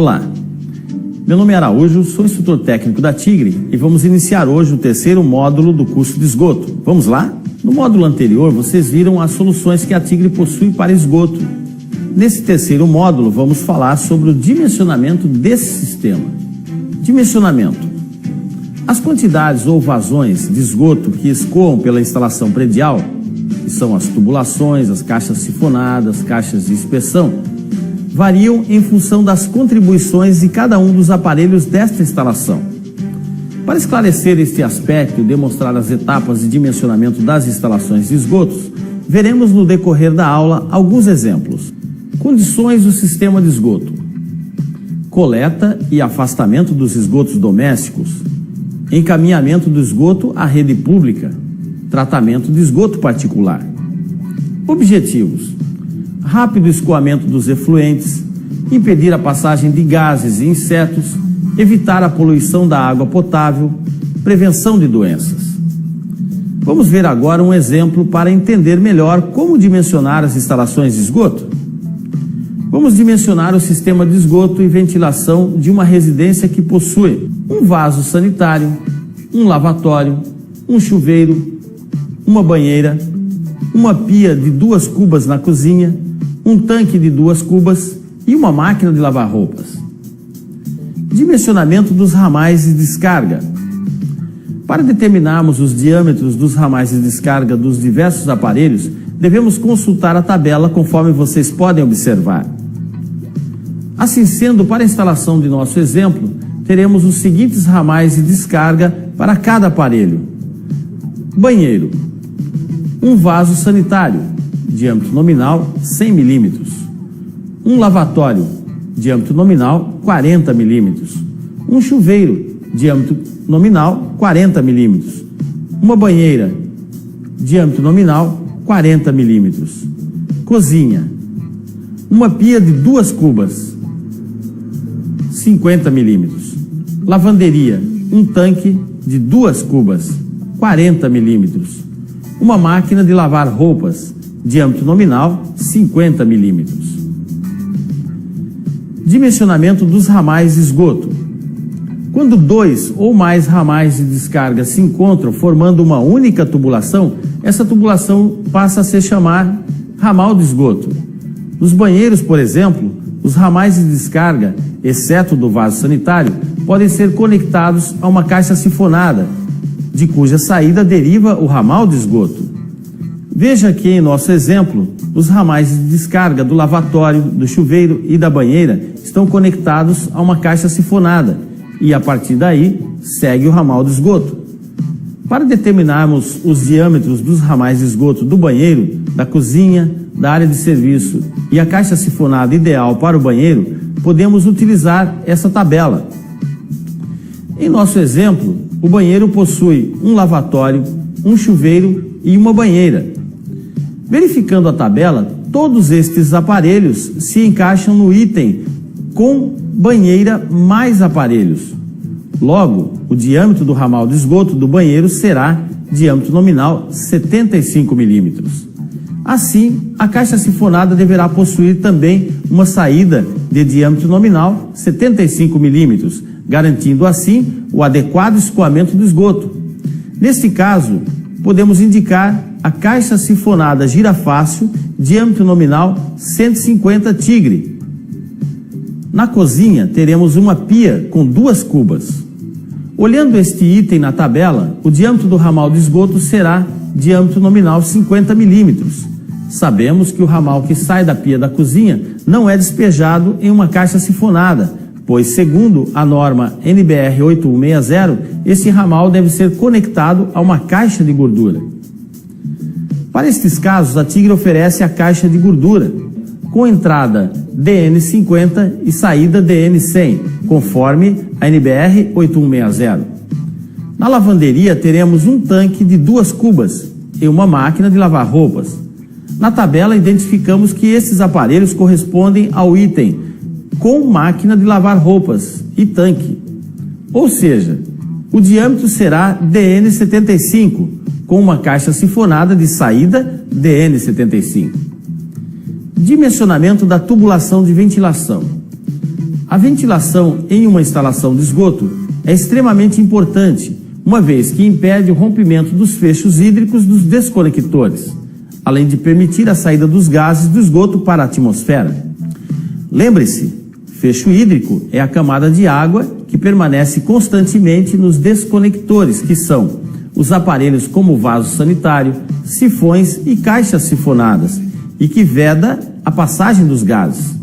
Olá, meu nome é Araújo, sou instrutor técnico da Tigre e vamos iniciar hoje o terceiro módulo do curso de esgoto. Vamos lá? No módulo anterior, vocês viram as soluções que a Tigre possui para esgoto. Nesse terceiro módulo, vamos falar sobre o dimensionamento desse sistema. Dimensionamento. As quantidades ou vazões de esgoto que escoam pela instalação predial, que são as tubulações, as caixas sifonadas, caixas de inspeção, variam em função das contribuições de cada um dos aparelhos desta instalação. Para esclarecer este aspecto e demonstrar as etapas de dimensionamento das instalações de esgotos, veremos no decorrer da aula alguns exemplos. Condições do sistema de esgoto: coleta e afastamento dos esgotos domésticos, encaminhamento do esgoto à rede pública, tratamento de esgoto particular. Objetivos: rápido escoamento dos efluentes, impedir a passagem de gases e insetos, evitar a poluição da água potável, prevenção de doenças. Vamos ver agora um exemplo para entender melhor como dimensionar as instalações de esgoto. Vamos dimensionar o sistema de esgoto e ventilação de uma residência que possui um vaso sanitário, um lavatório, um chuveiro, uma banheira, uma pia de 2 cubas na cozinha, um tanque de 2 cubas e uma máquina de lavar roupas. Dimensionamento dos ramais de descarga. Para determinarmos os diâmetros dos ramais de descarga dos diversos aparelhos, devemos consultar a tabela conforme vocês podem observar. Assim sendo, para a instalação de nosso exemplo, teremos os seguintes ramais de descarga para cada aparelho. Banheiro. Um vaso sanitário, diâmetro nominal 100 mm. Um lavatório, diâmetro nominal 40 mm. Um chuveiro, diâmetro nominal 40 mm. Uma banheira, diâmetro nominal 40 mm. Cozinha. Uma pia de 2 cubas, 50 mm. Lavanderia, um tanque de 2 cubas, 40 mm. Uma máquina de lavar roupas, diâmetro nominal 50 mm. Dimensionamento dos ramais de esgoto. Quando 2 ou mais ramais de descarga se encontram formando uma única tubulação, essa tubulação passa a se chamar ramal de esgoto. Nos banheiros, por exemplo, os ramais de descarga, exceto do vaso sanitário, podem ser conectados a uma caixa sifonada, de cuja saída deriva o ramal de esgoto. Veja aqui em nosso exemplo, os ramais de descarga do lavatório, do chuveiro e da banheira estão conectados a uma caixa sifonada e, a partir daí, segue o ramal de esgoto. Para determinarmos os diâmetros dos ramais de esgoto do banheiro, da cozinha, da área de serviço e a caixa sifonada ideal para o banheiro, podemos utilizar essa tabela. Em nosso exemplo, o banheiro possui um lavatório, um chuveiro e uma banheira. Verificando a tabela, todos estes aparelhos se encaixam no item com banheira mais aparelhos. Logo, o diâmetro do ramal de esgoto do banheiro será diâmetro nominal 75 mm. Assim, a caixa sifonada deverá possuir também uma saída de diâmetro nominal 75 mm, garantindo assim o adequado escoamento do esgoto. Neste caso, podemos indicar a caixa sifonada girafácil, diâmetro nominal 150 Tigre. Na cozinha, teremos uma pia com 2 cubas. Olhando este item na tabela, o diâmetro do ramal de esgoto será diâmetro nominal 50 mm. Sabemos que o ramal que sai da pia da cozinha não é despejado em uma caixa sifonada, pois, segundo a norma NBR 8160, esse ramal deve ser conectado a uma caixa de gordura. Para estes casos, a Tigre oferece a caixa de gordura, com entrada DN50 e saída DN100, conforme a NBR 8160. Na lavanderia, teremos um tanque de 2 cubas e uma máquina de lavar roupas. Na tabela, identificamos que esses aparelhos correspondem ao item com máquina de lavar roupas e tanque. Ou seja, o diâmetro será DN75, com uma caixa sifonada de saída DN75. Dimensionamento da tubulação de ventilação. A ventilação em uma instalação de esgoto é extremamente importante, uma vez que impede o rompimento dos fechos hídricos dos desconectores, além de permitir a saída dos gases do esgoto para a atmosfera. Lembre-se, fecho hídrico é a camada de água que permanece constantemente nos desconectores, que são os aparelhos como vaso sanitário, sifões e caixas sifonadas, e que veda a passagem dos gases.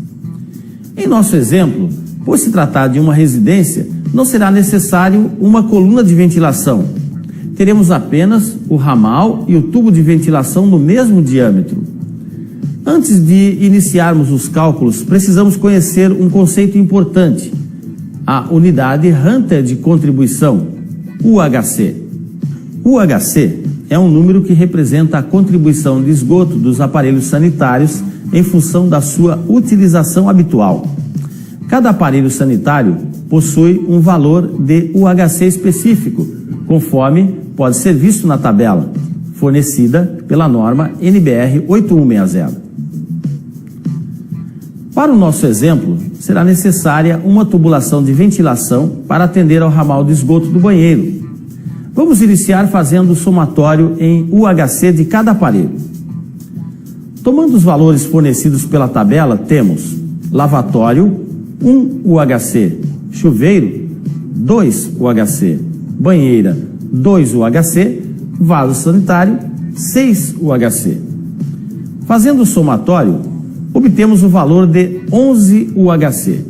Em nosso exemplo, por se tratar de uma residência, não será necessário uma coluna de ventilação. Teremos apenas o ramal e o tubo de ventilação no mesmo diâmetro. Antes de iniciarmos os cálculos, precisamos conhecer um conceito importante: a unidade Hunter de contribuição, UHC. UHC é um número que representa a contribuição de esgoto dos aparelhos sanitários em função da sua utilização habitual. Cada aparelho sanitário possui um valor de UHC específico, conforme pode ser visto na tabela, fornecida pela norma NBR 8160. Para o nosso exemplo, será necessária uma tubulação de ventilação para atender ao ramal de esgoto do banheiro. Vamos iniciar fazendo o somatório em UHC de cada aparelho. Tomando os valores fornecidos pela tabela, temos lavatório, 1 UHC, chuveiro, 2 UHC, banheira, 2 UHC, vaso sanitário, 6 UHC. Fazendo o somatório, obtemos o valor de 11 UHC.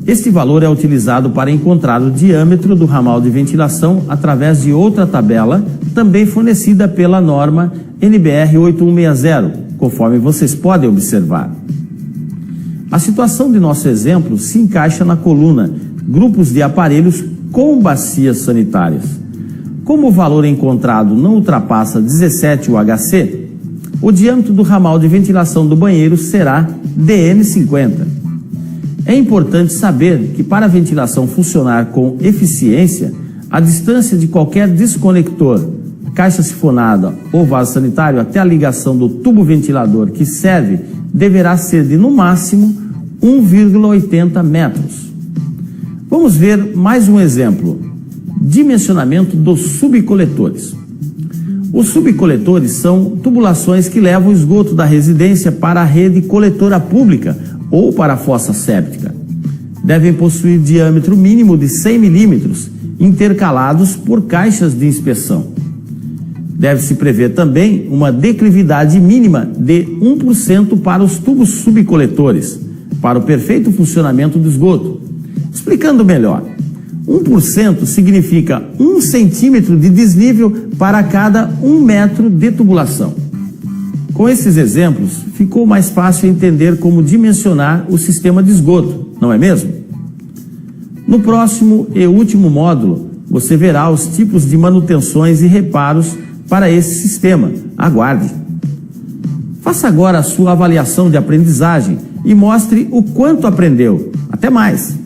Este valor é utilizado para encontrar o diâmetro do ramal de ventilação através de outra tabela, também fornecida pela norma NBR 8160, conforme vocês podem observar. A situação de nosso exemplo se encaixa na coluna grupos de aparelhos com bacias sanitárias. Como o valor encontrado não ultrapassa 17 UHC, o diâmetro do ramal de ventilação do banheiro será DN50. É importante saber que para a ventilação funcionar com eficiência, a distância de qualquer desconector, caixa sifonada ou vaso sanitário até a ligação do tubo ventilador que serve deverá ser de, no máximo, 1,80 metros. Vamos ver mais um exemplo: dimensionamento dos subcoletores. Os subcoletores são tubulações que levam o esgoto da residência para a rede coletora pública ou para a fossa séptica. Devem possuir diâmetro mínimo de 100 milímetros, intercalados por caixas de inspeção. Deve-se prever também uma declividade mínima de 1% para os tubos subcoletores, para o perfeito funcionamento do esgoto. Explicando melhor, 1% significa 1 centímetro de desnível para cada 1 metro de tubulação. Com esses exemplos, ficou mais fácil entender como dimensionar o sistema de esgoto, não é mesmo? No próximo e último módulo, você verá os tipos de manutenções e reparos para esse sistema. Aguarde! Faça agora a sua avaliação de aprendizagem e mostre o quanto aprendeu. Até mais!